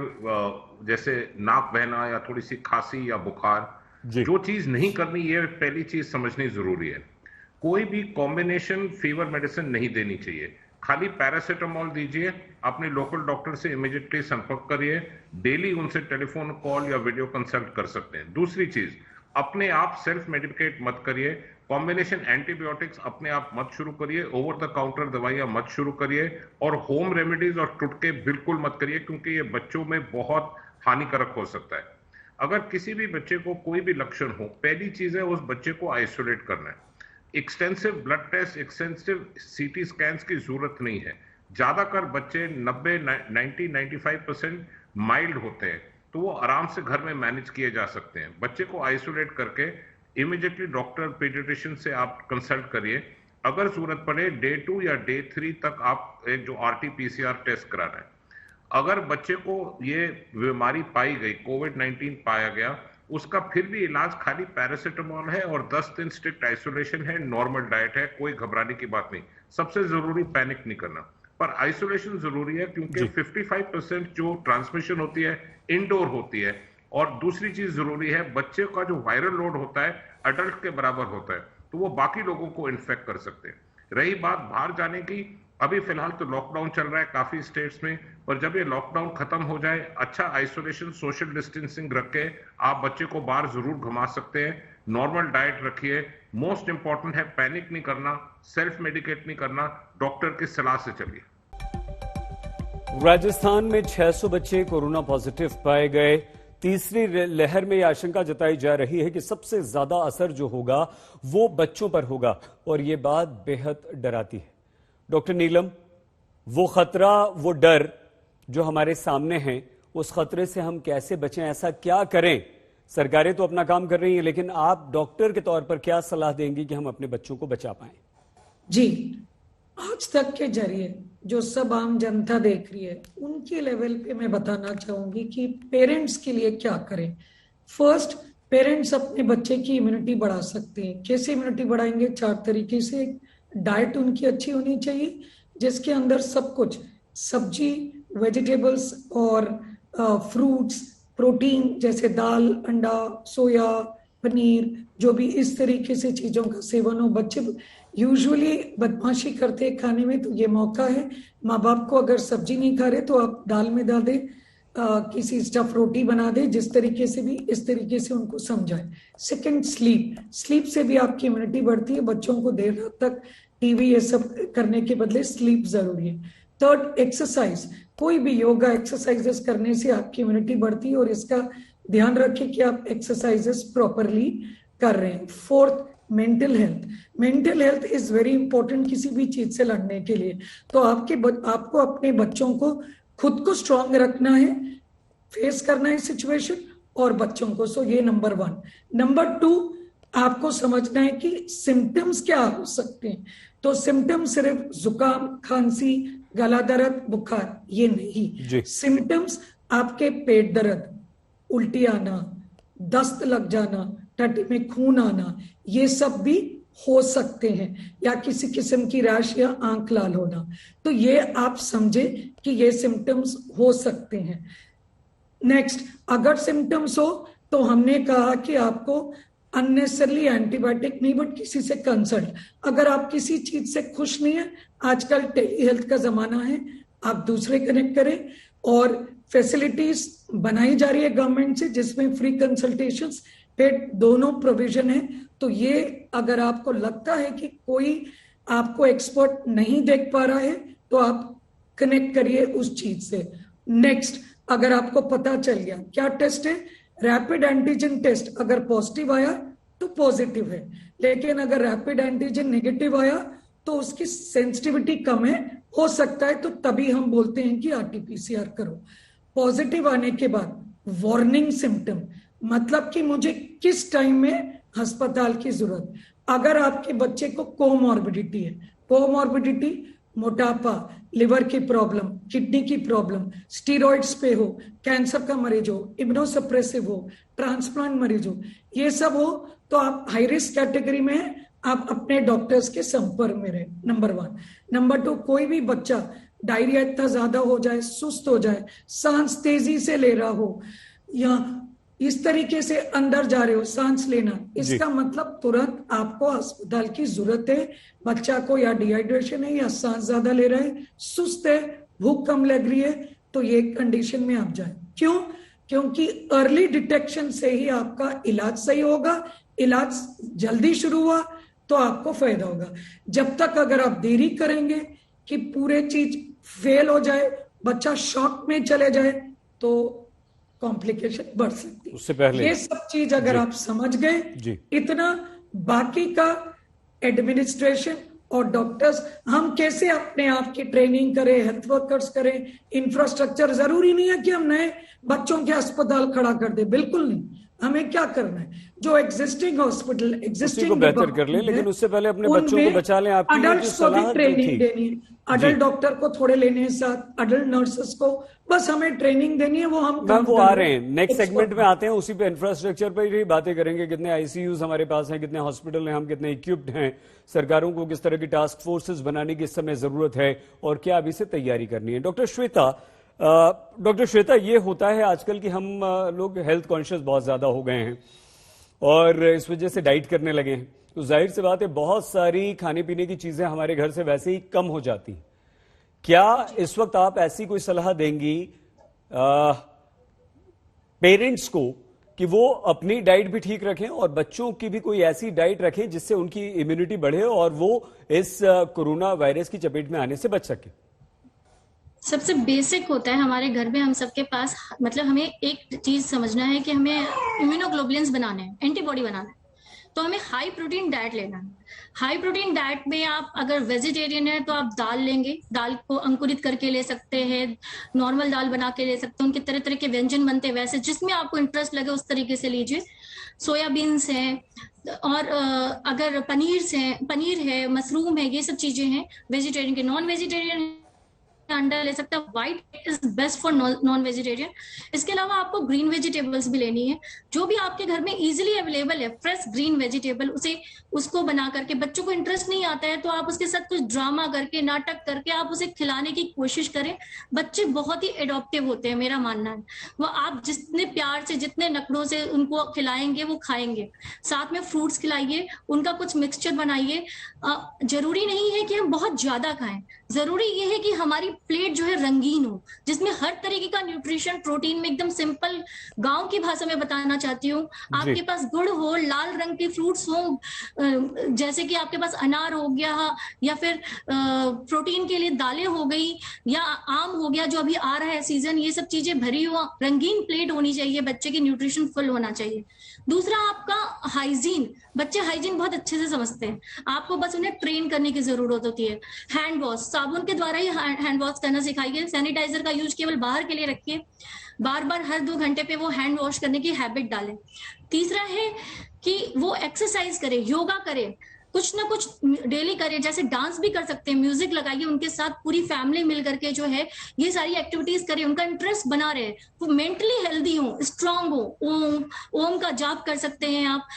जैसे नाक बहना या थोड़ी सी खांसी या बुखार, जो चीज नहीं करनी, ये पहली चीज समझनी जरूरी है। कोई भी कॉम्बिनेशन फीवर मेडिसिन नहीं देनी चाहिए। खाली पैरासीटामोल दीजिए, अपने लोकल डॉक्टर से इमीडिएटली संपर्क करिए, डेली उनसे टेलीफोन कॉल या वीडियो कंसल्ट कर सकते हैं। दूसरी चीज, अपने आप सेल्फ मेडिकेट मत करिए। कॉम्बिनेशन एंटीबायोटिक्स अपने आप मत शुरू करिए, ओवर द काउंटर दवाइयां मत शुरू करिए, और होम रेमेडीज और टुटके बिल्कुल मत करिए, क्योंकि ये बच्चों में बहुत हानिकारक हो सकता है। अगर किसी भी बच्चे को कोई भी लक्षण हो, पहली चीज है उस बच्चे को आइसोलेट करना है। एक्सटेंसिव ब्लड टेस्ट, एक्सटेंसिव सीटी स्कैन्स की जरूरत नहीं है। ज्यादातर बच्चे 90-95% माइल्ड होते हैं, तो वो आराम से घर में मैनेज किए जा सकते हैं। बच्चे को आइसोलेट करके इमीडिएटली डॉक्टर, पीडियाट्रिशियन से आप कंसल्ट करिए। अगर जरूरत पड़े डे 2 या डे 3 तक आप एक जो RT-PCR टेस्ट कराना है। अगर बच्चे को ये बीमारी पाई गई, कोविड-19 पाया गया, उसका फिर भी इलाज खाली पैरासीटामोल है और 10 दिन स्ट्रिक्ट आइसोलेशन है, नॉर्मल डाइट है, कोई घबराने की बात नहीं। सबसे जरूरी पैनिक नहीं करना, पर आइसोलेशन जरूरी है, क्योंकि 55% जो ट्रांसमिशन होती है इंडोर होती है। और दूसरी चीज जरूरी है, बच्चे का जो वायरल लोड होता है अडल्ट के बराबर होता है, तो वो बाकी लोगों को इन्फेक्ट कर सकते हैं। रही बात बाहर जाने की, अभी फिलहाल तो लॉकडाउन चल रहा है काफी स्टेट्स में, पर जब ये लॉकडाउन खत्म हो जाए, अच्छा आइसोलेशन, सोशल डिस्टेंसिंग रख के आप बच्चे को बाहर जरूर घुमा सकते हैं। नॉर्मल डाइट रखिए। मोस्ट इंपॉर्टेंट है पैनिक नहीं करना, सेल्फ मेडिकेट नहीं करना, डॉक्टर की सलाह से चलिए। राजस्थान में 600 बच्चे कोरोना पॉजिटिव पाए गए। तीसरी लहर में यह आशंका जताई जा रही है कि सबसे ज्यादा असर जो होगा वो बच्चों पर होगा और ये बात बेहद डराती है। डॉक्टर नीलम, वो खतरा, वो डर जो हमारे सामने है, उस खतरे से हम कैसे बचें, ऐसा क्या करें? सरकारें तो अपना काम कर रही हैं, लेकिन आप डॉक्टर के तौर पर क्या सलाह देंगी कि हम अपने बच्चों को बचा पाएं? जी, आज तक के जरिए जो सब आम जनता देख रही है, उनके लेवल पे मैं बताना चाहूंगी कि पेरेंट्स के लिए क्या करें। फर्स्ट, पेरेंट्स अपने बच्चे की इम्यूनिटी बढ़ा सकते हैं। कैसे इम्यूनिटी बढ़ाएंगे? 4 तरीके से। डाइट उनकी अच्छी होनी चाहिए, जिसके अंदर सब कुछ, सब्जी, वेजिटेबल्स और फ्रूट्स, प्रोटीन जैसे दाल, अंडा, सोया, पनीर, जो भी इस तरीके से चीजों का सेवन हो। बच्चे यूजुअली बदमाशी करते हैं खाने में, तो ये मौका है। माँ बाप को अगर सब्जी नहीं खा रहे तो आप दाल में डाल दे, किसी स्टफ रोटी बना दे, जिस तरीके से भी, इस तरीके से उनको समझाए। सेकंड, स्लीप से भी आपकी इम्यूनिटी बढ़ती है। बच्चों को देर रात तक टीवी ये सब करने के बदले स्लीप जरूरी है। Third, exercise. कोई भी योगा एक्सरसाइजेस करने से आपकी इम्यूनिटी बढ़ती है और इसका ध्यान रखें कि आप एक्सरसाइजेस प्रॉपरली कर रहे हैं। Fourth, mental health is very important किसी भी चीज से लड़ने के लिए। तो आपको अपने बच्चों को खुद को स्ट्रांग रखना है, फेस करना है सिचुएशन, और बच्चों को। सो ये नंबर 1। नंबर 2, आपको समझना है कि सिम्टम्स क्या हो सकते हैं। तो सिम्टम्स सिर्फ जुकाम, खांसी, गला दर्द, बुखार ये नहीं। सिम्टम्स आपके पेट दर्द, उल्टी आना, दस्त लग जाना, टट्टी में खून आना, ये सब भी हो सकते हैं, या किसी किस्म की रैश या आंख लाल होना। तो ये आप समझे कि ये सिम्टम्स हो सकते हैं। नेक्स्ट, अगर सिम्टम्स हो तो हमने कहा कि आपको अननेसेसरली एंटीबायोटिक नहीं, बट किसी से कंसल्ट। अगर आप किसी चीज से खुश नहीं है, आजकल टेली हेल्थ का जमाना है, आप दूसरे कनेक्ट करें। और फैसिलिटीज बनाई जा रही है गवर्नमेंट से, जिसमें फ्री कंसल्टेशंस, पेड दोनों प्रोविजन है। तो ये अगर आपको लगता है कि कोई आपको एक्सपर्ट नहीं देख पा रहा है, तो आप कनेक्ट करिए उस चीज से। नेक्स्ट, अगर आपको पता चल गया, क्या टेस्ट है? Rapid antigen test. अगर पॉजिटिव आया तो पॉजिटिव है, लेकिन अगर रैपिड एंटीजन नेगेटिव आया तो उसकी सेंसिटिविटी कम है, हो सकता है, तो तभी हम बोलते हैं कि आरटीपीसीआर करो। पॉजिटिव आने के बाद वार्निंग सिम्टम, मतलब कि मुझे किस टाइम में अस्पताल की जरूरत। अगर आपके बच्चे को कोमॉर्बिडिटी है, कोमॉर्बिडिटी मोटापा, लिवर की प्रॉब्लम, किडनी की प्रॉब्लम, स्टीरॉइड्स पे हो, कैंसर का मरीज हो, इम्यूनोसप्रेसिव हो, ट्रांसप्लांट मरीज हो, ये सब हो, तो आप हाई रिस्क कैटेगरी में हैं, आप अपने डॉक्टर्स के संपर्क में रहें। नंबर 1। नंबर 2, कोई भी बच्चा डायरिया इतना ज्यादा हो जाए, सुस्त हो जाए, सांस तेजी से ले रहा हो, या इस तरीके से अंदर जा रहे हो सांस लेना, इसका मतलब तुरंत आपको अस्पताल की जरूरत है। बच्चा को या डिहाइड्रेशन है, या सांस ज्यादा ले रहा है, सुस्त है, भूख कम लग रही है, तो ये कंडीशन में आप जाए। क्यों? क्योंकि अर्ली डिटेक्शन से ही आपका इलाज सही होगा। इलाज जल्दी शुरू हुआ तो आपको फायदा होगा। जब तक अगर आप देरी करेंगे कि पूरे चीज फेल हो जाए, बच्चा शॉक में चले जाए, तो कॉम्प्लिकेशन बढ़ सकती है। उससे पहले ये सब चीज अगर आप समझ गए, इतना बाकी का एडमिनिस्ट्रेशन और डॉक्टर्स, हम कैसे अपने आप की ट्रेनिंग करें, हेल्थ वर्कर्स करें, इंफ्रास्ट्रक्चर, जरूरी नहीं है कि हम नए बच्चों के अस्पताल खड़ा कर दे, बिल्कुल नहीं। हमें क्या करना है, जो एग्जिस्टिंग हॉस्पिटल, एग्जिस्टिंग को बेहतर कर ले, लेकिन उससे पहले अपने बच्चों को बचा लें। आपकी अडल्ट्स को भी ट्रेनिंग देनी है, अडल्ट डॉक्टर को थोड़े लेने हैं साथ, अडल्ट नर्सेस को, बस हमें ट्रेनिंग देनी है। वो वो आ रहे हैं, नेक्स्ट सेगमेंट में आते हैं, उसी पे इंफ्रास्ट्रक्चर पर ही बातें करेंगे। कितने आईसीयूज हमारे पास हैं, कितने हॉस्पिटल हैं, हम कितने इक्विप्ड हैं, सरकारों को किस तरह की टास्क फोर्सेस बनाने की इस समय जरूरत है, और क्या अभी से तैयारी करनी है। डॉक्टर श्वेता, ये होता है आजकल कि हम लोग हेल्थ कॉन्शियस बहुत ज्यादा हो गए हैं और इस वजह से डाइट करने लगे हैं, तो जाहिर सी बात है बहुत सारी खाने पीने की चीजें हमारे घर से वैसे ही कम हो जाती। क्या इस वक्त आप ऐसी कोई सलाह देंगी पेरेंट्स को कि वो अपनी डाइट भी ठीक रखें और बच्चों की भी कोई ऐसी डाइट रखें जिससे उनकी इम्यूनिटी बढ़े और वो इस कोरोना वायरस की चपेट में आने से बच सके? सबसे बेसिक होता है हमारे घर में, हम सबके पास, मतलब हमें एक चीज समझना है कि हमें इम्यूनोग्लोबुलिन्स बनाने हैं, एंटीबॉडी बनाना है, तो हमें हाई प्रोटीन डाइट लेना है। हाई प्रोटीन डाइट में आप अगर वेजिटेरियन है तो आप दाल लेंगे, दाल को अंकुरित करके ले सकते हैं, नॉर्मल दाल बना के ले सकते हैं, उनके तरह तरह के व्यंजन बनते हैं, वैसे जिसमें आपको इंटरेस्ट लगे उस तरीके से लीजिए। सोयाबीन्स हैं, और अगर पनीर है, मशरूम है, ये सब चीजें हैं वेजिटेरियन के। नॉन वेजिटेरियन अंडा ले सकता है, white is best for non vegetarian. इसके अलावा आपको ग्रीन वेजिटेबल्स भी लेनी है, जो भी आपके घर में इजीली अवेलेबल है, फ्रेश ग्रीन वेजिटेबल, उसको बना करके, बच्चों को इंटरेस्ट नहीं आता है तो आप उसके साथ कुछ ड्रामा करके, नाटक करके आप उसे खिलाने की कोशिश करें। बच्चे बहुत ही एडॉप्टिव होते हैं, मेरा मानना है। वो आप जितने प्यार से, जितने नखड़ों से उनको खिलाएंगे वो खाएंगे। साथ में फ्रूट्स खिलाइए, उनका कुछ मिक्सचर बनाइए। जरूरी नहीं है कि हम बहुत ज्यादा खाएं, जरूरी ये है कि हमारी प्लेट जो है रंगीन हो, जिसमें हर तरीके का न्यूट्रिशन, प्रोटीन में एकदम सिंपल गांव की भाषा में बताना चाहती हूँ। आपके पास गुड़ हो, लाल रंग के फ्रूट्स हो, जैसे कि आपके पास अनार हो गया, या फिर प्रोटीन के लिए दालें हो गई, या आम हो गया जो अभी आ रहा है सीजन, ये सब चीजें भरी हो, रंगीन प्लेट होनी चाहिए, बच्चे की न्यूट्रिशन फुल होना चाहिए। दूसरा आपका हाइजीन, बच्चे हाइजीन बहुत अच्छे से समझते हैं, आपको बस उन्हें ट्रेन करने की जरूरत होती है। हैंड वॉश, साबुन के द्वारा ही हैंड वॉश करना सिखाइए। सैनिटाइजर का यूज केवल बाहर के लिए रखिए, बार बार हर 2 घंटे पे वो हैंड वॉश करने की हैबिट डालें। तीसरा है कि वो एक्सरसाइज करे, योगा करे, कुछ ना कुछ डेली करिए, जैसे डांस भी कर सकते हैं, म्यूजिक लगाइए, उनके साथ पूरी फैमिली मिल करके जो है ये सारी एक्टिविटीज करिए, उनका इंटरेस्ट बना रहे, वो मेंटली हेल्दी हो, स्ट्रांग हो। ओम का जाप कर सकते हैं आप,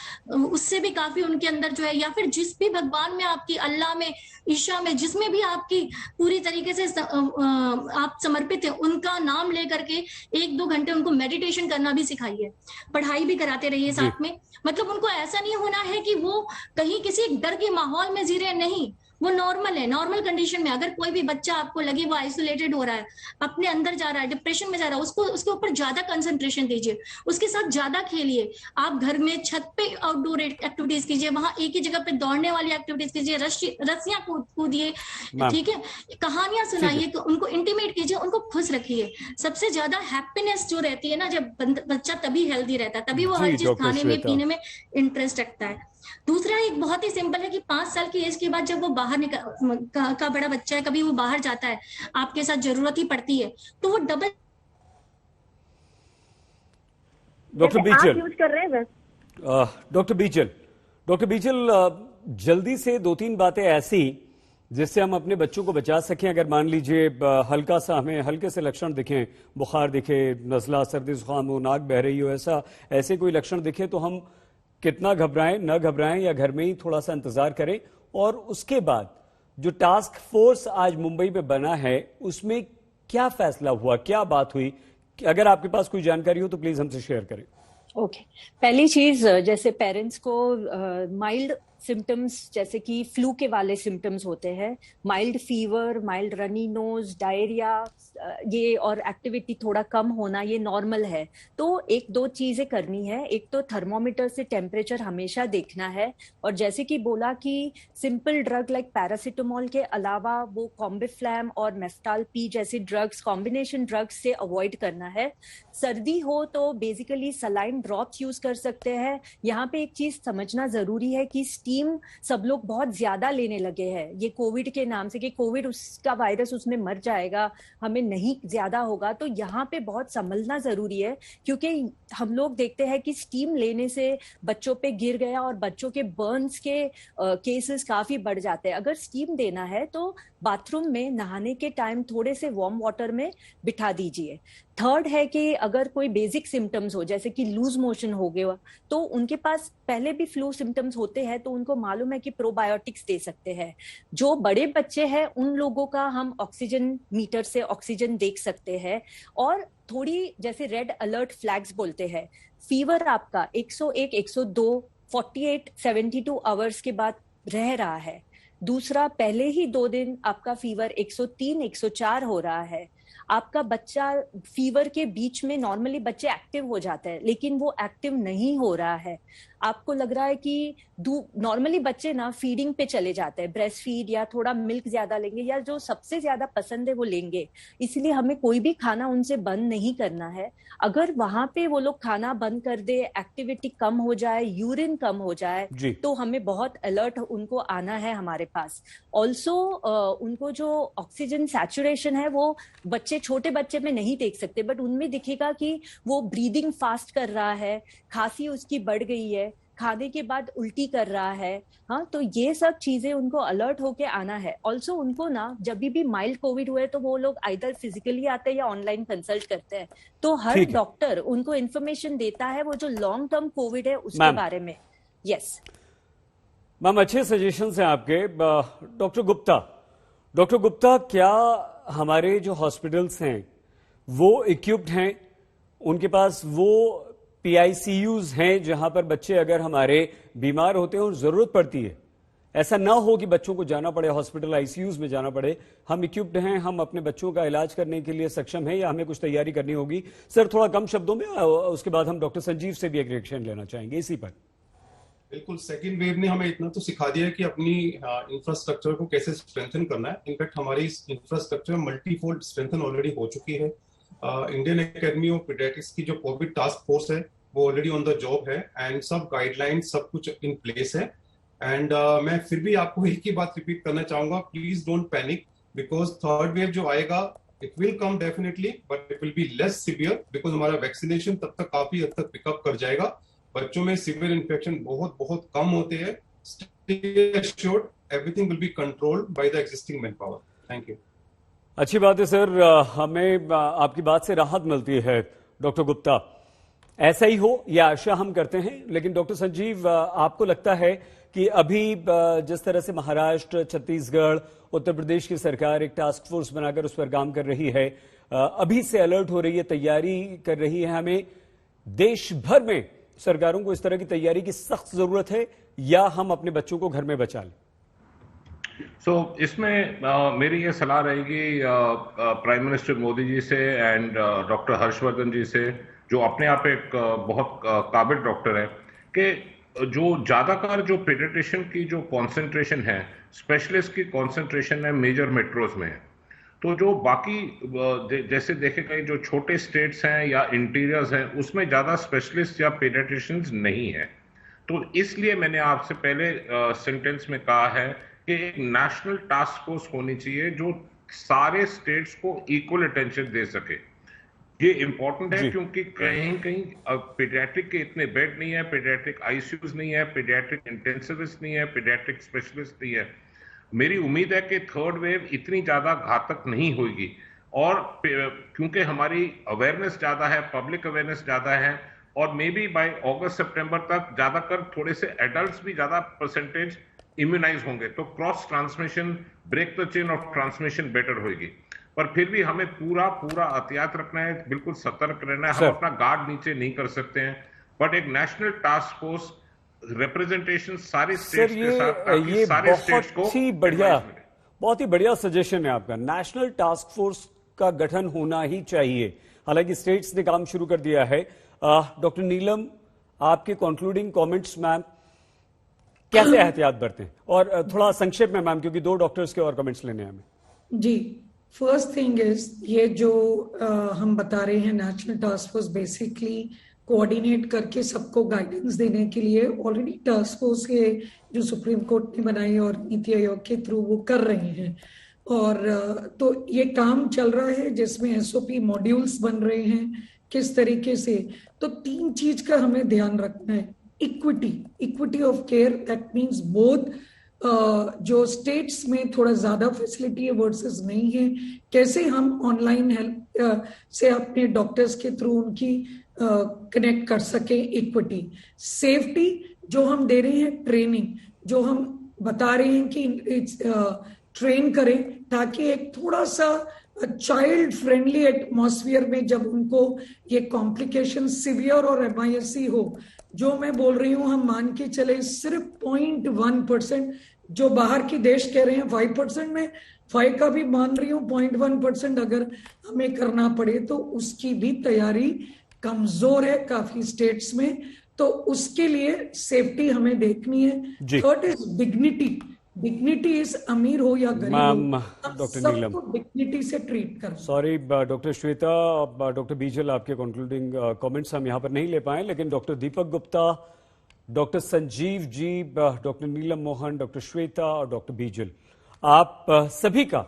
उससे भी काफी उनके अंदर जो है, या फिर जिस भी भगवान में आपकी, अल्लाह में, ईशा में, जिसमें भी आपकी पूरी तरीके से आप समर्पित है, उनका नाम ले करके 1-2 घंटे उनको मेडिटेशन करना भी सिखाइए। पढ़ाई भी कराते रहिए साथ में। मतलब उनको ऐसा नहीं होना है कि वो कहीं किसी डर के माहौल में जी रहे, नहीं, वो नॉर्मल है, नॉर्मल कंडीशन में। अगर कोई भी बच्चा आपको लगे वो आइसोलेटेड हो रहा है, अपने अंदर जा रहा है, डिप्रेशन में जा रहा है, उसको उसके ऊपर ज्यादा कंसंट्रेशन दीजिए, उसके साथ ज्यादा खेलिए। आप घर में छत पे आउटडोर एक्टिविटीज कीजिए, वहां एक ही जगह पे दौड़ने वाली एक्टिविटीज कीजिए, रस्सियां कूदिए, ठीक है, कहानियां सुनाइए, उनको इंटीमेट कीजिए, उनको खुश रखिए। सबसे ज्यादा हैप्पीनेस जो रहती है ना, जब बच्चा तभी हेल्दी रहता है, तभी वो हर चीज खाने में, पीने में इंटरेस्ट रखता है। दूसरा एक बहुत ही सिंपल है कि 5 साल की एज के बाद जब वो बाहर का बड़ा बच्चा है, कभी वो बाहर जाता है, आपके साथ जरूरत ही पड़ती है, तो वो डबल डॉक्टर बीचल यूज कर रहे हैं। डॉक्टर बीचल जल्दी से 2-3 बातें ऐसी जिससे हम अपने बच्चों को बचा सकें। अगर मान लीजिए हल्का सा हमें हल्के से लक्षण दिखें, बुखार दिखे, नजला, सर्दी जुकाम हो, नाक बह रही हो, ऐसे कोई लक्षण दिखे तो हम कितना घबराएं, न घबराएं, या घर में ही थोड़ा सा इंतजार करें? और उसके बाद जो टास्क फोर्स आज मुंबई में बना है उसमें क्या फैसला हुआ, क्या बात हुई? अगर आपके पास कोई जानकारी हो तो प्लीज हमसे शेयर करें। ओके, पहली चीज, जैसे पेरेंट्स को माइल्ड सिम्टम्स जैसे कि फ्लू के वाले सिम्टम्स होते हैं, mild fever, mild runny nose, diarrhoea, ये और एक्टिविटी थोड़ा कम होना, ये नॉर्मल है। तो 1-2 चीजें करनी है। एक तो थर्मोमीटर से टेम्परेचर हमेशा देखना है, और जैसे कि बोला कि सिंपल ड्रग लाइक पैरासिटामोल के अलावा वो कॉम्बिफ्लैम और मेफ्टाल पी जैसी ड्रग्स, कॉम्बिनेशन ड्रग्स से अवॉइड करना है। सर्दी हो तो बेसिकली सलाइन ड्रॉप्स यूज कर सकते हैं। यहाँ पे एक चीज समझना जरूरी है कि स्टीम सब लोग बहुत ज्यादा लेने लगे हैं ये कोविड के नाम से, कि कोविड उसका वायरस उसमें मर जाएगा, हमें नहीं ज्यादा होगा। तो यहाँ पे बहुत संभलना जरूरी है, क्योंकि हम लोग देखते हैं कि स्टीम लेने से बच्चों पे गिर गया और बच्चों के बर्न्स के केसेस काफी बढ़ जाते हैं। अगर स्टीम देना है तो बाथरूम में नहाने के टाइम थोड़े से वार्म वाटर में बिठा दीजिए। थर्ड है कि अगर कोई बेसिक सिम्टम्स हो, जैसे कि लूज मोशन हो गया, तो उनके पास पहले भी फ्लू सिम्टम्स होते हैं तो उनको मालूम है कि प्रोबायोटिक्स दे सकते हैं। जो बड़े बच्चे हैं उन लोगों का हम ऑक्सीजन मीटर से ऑक्सीजन देख सकते हैं। और थोड़ी जैसे रेड अलर्ट फ्लैग्स बोलते हैं, फीवर आपका 101, 102, 48, 72 आवर्स के बाद रह रहा है। दूसरा, पहले ही 2 दिन आपका फीवर 103, 104 हो रहा है, आपका बच्चा फीवर के बीच में नॉर्मली बच्चे एक्टिव हो जाते हैं, लेकिन वो एक्टिव नहीं हो रहा है। आपको लग रहा है कि नॉर्मली बच्चे ना फीडिंग पे चले जाते हैं, ब्रेस्ट फीड या थोड़ा मिल्क ज्यादा लेंगे या जो सबसे ज्यादा पसंद है वो लेंगे। इसलिए हमें कोई भी खाना उनसे बंद नहीं करना है। अगर वहां पे वो लोग खाना बंद कर दे, एक्टिविटी कम हो जाए, यूरिन कम हो जाए, तो हमें बहुत अलर्ट उनको आना है हमारे पास। ऑल्सो उनको जो ऑक्सीजन सैचुरेशन है वो बच्चे, छोटे बच्चे में नहीं देख सकते, बट उनमें दिखेगा कि वो ब्रीदिंग फास्ट कर रहा है, खांसी उसकी बढ़ गई है, खाने के बाद उल्टी कर रहा है। हाँ, तो ये सब चीजें उनको अलर्ट होके आना है। ऑल्सो उनको ना जब भी माइल्ड कोविड हुए तो वो लोग आइदर फिजिकली आते हैं या ऑनलाइन कंसल्ट करते हैं, तो हर डॉक्टर उनको इन्फॉर्मेशन देता है वो जो लॉन्ग टर्म कोविड है उसके बारे में। यस मैम, अच्छे सजेशंस हैं आपके। डॉक्टर गुप्ता, क्या हमारे जो हॉस्पिटल्स हैं वो इक्विप्ड हैं, उनके पास वो PICUs हैं जहां पर बच्चे अगर हमारे बीमार होते हैं और जरूरत पड़ती है, ऐसा ना हो कि बच्चों को जाना पड़े हॉस्पिटल ICUs में जाना पड़े, हम इक्विप्ड हैं, हम अपने बच्चों का इलाज करने के लिए सक्षम हैं, या हमें कुछ तैयारी करनी होगी? सर थोड़ा कम शब्दों में, उसके बाद हम डॉक्टर संजीव से भी एक रिएक्शन लेना चाहेंगे इसी पर। बिल्कुल, सेकेंड वेव ने हमें इतना तो सिखा दिया है कि अपनी इंफ्रास्ट्रक्चर को कैसे स्ट्रेंथन करना है। इनफैक्ट हमारी इंफ्रास्ट्रक्चर मल्टीफोल्ड स्ट्रेंथन ऑलरेडी हो चुकी है। इंडियन एकेडमी ऑफ पीडियाट्रिक्स की जो कोविड टास्क फोर्स है वो ऑलरेडी ऑन द जॉब है, एंड सब गाइडलाइंस सब कुछ इन प्लेस है। एंड मैं फिर भी आपको एक ही बात रिपीट करना चाहूंगा, please don't panic, because third wave जो आएगा it will come definitely, but it will be less severe, because हमारा वैक्सीनेशन तब तक काफी हद तक पिकअप कर जाएगा। बच्चों में सिवियर इन्फेक्शन बहुत बहुत कम होते हैं। Stay assured, everything will be controlled by the existing man power. Thank you. अच्छी बात है सर, हमें आपकी बात से राहत मिलती है। डॉक्टर गुप्ता, ऐसा ही हो यह आशा हम करते हैं। लेकिन डॉक्टर संजीव, आपको लगता है कि अभी जिस तरह से महाराष्ट्र, छत्तीसगढ़, उत्तर प्रदेश की सरकार एक टास्क फोर्स बनाकर उस पर काम कर रही है, अभी से अलर्ट हो रही है, तैयारी कर रही है, हमें देश भर में सरकारों को इस तरह की तैयारी की सख्त जरूरत है, या हम अपने बच्चों को घर में बचा लें? इसमें मेरी ये सलाह रहेगी प्राइम मिनिस्टर मोदी जी से एंड डॉक्टर हर्षवर्धन जी से, जो अपने आप एक बहुत काबिल डॉक्टर है, कि जो ज्यादातर जो पीडियाट्रिशियन की जो कंसंट्रेशन है, स्पेशलिस्ट की कंसंट्रेशन है मेजर मेट्रोज में है। तो जो बाकी जैसे देखे गए जो छोटे स्टेट्स हैं या इंटीरियर्स हैं, उसमें ज्यादा स्पेशलिस्ट या पीडियाट्रिशियंस नहीं है। तो इसलिए मैंने आपसे पहले सेंटेंस में कहा है कि एक नेशनल टास्क फोर्स होनी चाहिए जो सारे स्टेट्स को इक्वल अटेंशन दे सके। ये इंपॉर्टेंट है क्योंकि कहीं कहीं पीडियाट्रिक के इतने बेड नहीं है, पीडियाट्रिक ICUs नहीं है, पीडियाट्रिक इंटेंसिविस्ट नहीं है, पीडियाट्रिक स्पेशलिस्ट नहीं है। मेरी उम्मीद है कि थर्ड वेव इतनी ज्यादा घातक नहीं होगी, और क्योंकि हमारी अवेयरनेस ज्यादा है, पब्लिक अवेयरनेस ज्यादा है, और मे बी बाय अगस्त सितंबर तक ज्यादातर थोड़े से एडल्ट्स भी ज्यादा परसेंटेज इम्यूनाइज होंगे, तो cross transmission, break the chain of transmission better होगी। पर फिर भी हमें पूरा एहतियात रखना है, बिल्कुल सतर्क रहना है। हम अपना गार्ड नीचे नहीं कर सकते हैं, बट एक नेशनल टास्क फोर्स रिप्रेजेंटेशन सारे स्टेट्स के साथ, ये सारे स्टेट्स को बहुत ही बढ़िया सजेशन है आपका। नेशनल टास्क फोर्स का गठन होना ही चाहिए। हालांकि स्टेट्स ने काम शुरू कर दिया है। डॉक्टर नीलम, आपके कंक्लूडिंग कमेंट्स मैम, कैसे एहतियात बरतें? और थोड़ा संक्षेप में मैम, क्योंकि 2 डॉक्टर्स के और कमेंट्स लेने हैं हमें। जी, फर्स्ट थिंग इज ये जो हम बता रहे हैं, national task force basically coordinate करके सबको गाइडेंस देने के लिए ऑलरेडी टास्क फोर्स के जो सुप्रीम कोर्ट ने बनाई और नीति आयोग के थ्रू वो कर रहे हैं। और तो ये काम चल रहा है जिसमें SOP मॉड्यूल्स बन रहे हैं किस तरीके से। तो 3 चीज का हमें ध्यान रखना है। Equity of care, that means both जो स्टेट्स में थोड़ा ज्यादा फैसिलिटी है वर्सेस नहीं है, कैसे हम ऑनलाइन हेल्प से अपने डॉक्टर्स के थ्रू उनकी कनेक्ट कर सके। इक्विटी, सेफ्टी जो हम दे रहे हैं, ट्रेनिंग जो हम बता रहे हैं कि ट्रेन करें, ताकि एक थोड़ा सा चाइल्ड फ्रेंडली एटमॉस्फेयर में जब उनको ये कॉम्प्लिकेशन सिवियर और MIS हो, जो मैं बोल रही हूं, हम मान के चले सिर्फ 0.1% जो बाहर की देश कह रहे हैं 5% में, 5 का भी मान रही हूँ, 0.1% अगर हमें करना पड़े तो उसकी भी तैयारी कमजोर है काफी स्टेट्स में, तो उसके लिए सेफ्टी हमें देखनी है। Third is dignity. Dignity is अमीर हो या गरीब हो, डॉक्टर नीलम सबको डिग्निटी से ट्रीट करना। सॉरी डॉक्टर श्वेता, डॉक्टर बीजल, आपके कंक्लूडिंग कमेंट्स हम यहाँ पर नहीं ले पाए, लेकिन doctor Deepak Gupta, doctor Sanjeev ji, doctor नीलम मोहन, डॉक्टर श्वेता और डॉक्टर बीजल, आप सभी का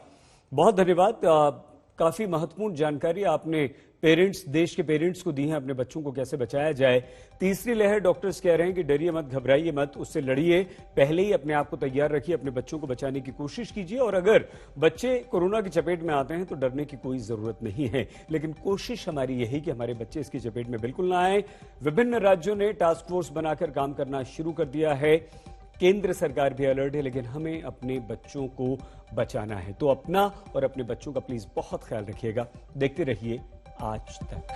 बहुत धन्यवाद। काफी महत्वपूर्ण जानकारी आपने देश के पेरेंट्स को दी है, अपने बच्चों को कैसे बचाया जाए। तीसरी लहर डॉक्टर्स कह रहे हैं कि डरिए मत, घबराइए मत, उससे लड़िए, पहले ही अपने आप को तैयार रखिए, अपने बच्चों को बचाने की कोशिश कीजिए। और अगर बच्चे कोरोना की चपेट में आते हैं तो डरने की कोई जरूरत नहीं है, लेकिन कोशिश हमारी यही कि हमारे बच्चे इसकी चपेट में बिल्कुल ना आए। विभिन्न राज्यों ने टास्क फोर्स बनाकर काम करना शुरू कर दिया है, केंद्र सरकार भी अलर्ट है, लेकिन हमें अपने बच्चों को बचाना है। तो अपना और अपने बच्चों का प्लीज बहुत ख्याल रखिएगा। देखते रहिए आज तक।